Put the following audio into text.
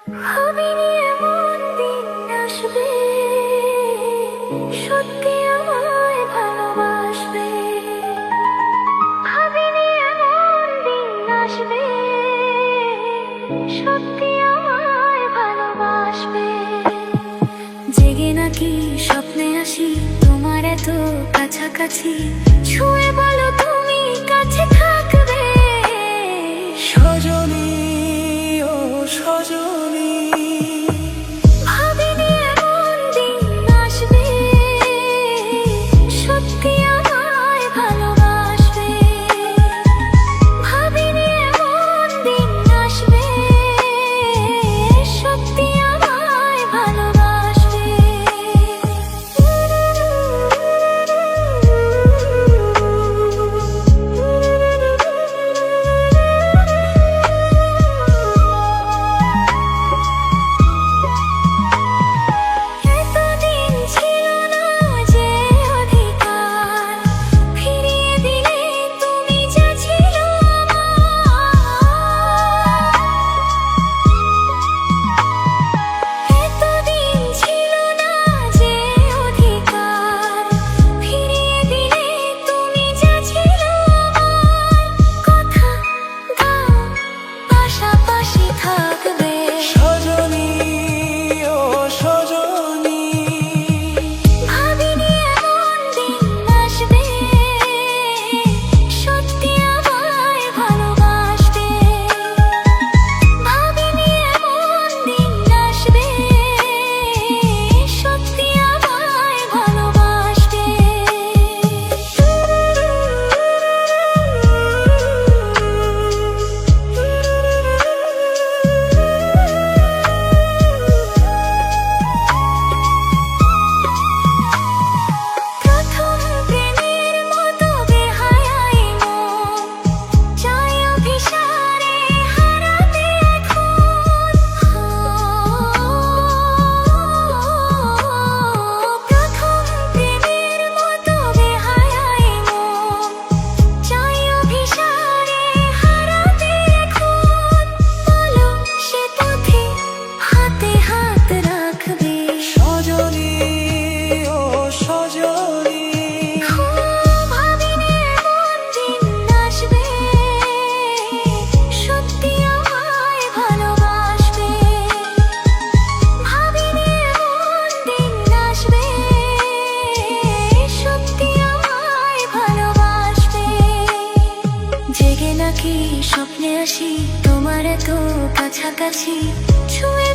ভাবিনি এমন দিন আসবে, সত্যি আমায় ভালোবাসবে। ভাবিনি এমন দিন আসবে, সত্যি আমায় ভালোবাসবে। জেগে নাকি স্বপ্নে আসি তোমার এত কাছাকাছি, ছুঁয়ে বলো তুমি কাছে থাকবে। সজনী ও সজনী, ভাবিনি এমন দিন আসবে, সত্যি আমায় ভালোবাসবে। ভাবিনি এমন দিন আসবে, সত্যি আমায় ভালোবাসবে। এতদিন ছিল না যে অধিকার, ফিরিয়ে দিলে তুমি যা ছিল আমার। এতদিন ছিল না যে অধিকার, ফিরিয়ে দিলে তুমি যা ছিল আমার। কথা দাও পাশাপাশি থাকবে। সজনী ও সজনী, ভাবিনি এমন দিন আসবে, সত্যি আমায় ভালোবাসবে। ভাবিনি এমন দিন আসবে, সত্যি আমায় ভালোবাসবে। প্রথম প্রেমের মতো বেহায়াই মন, চাই অভিসারে হারাতে এখন। প্রথম প্রেমের মতো বেহায়াই মন, চাই অভিসারে হারাতে এখন। বলো সে পথে হাতে হাত রাখবে। সজনী ও সজনী, ভাবিনি এমন দিন আসবে, সত্যি আমায় ভালোবাসবে। ভাবিনি এমন দিন আসবে, সত্যি আমায় ভালোবাসবে। জেগে নাকি স্বপ্নে আসি তোমার এত কাছাকাছি, ছুঁয়ে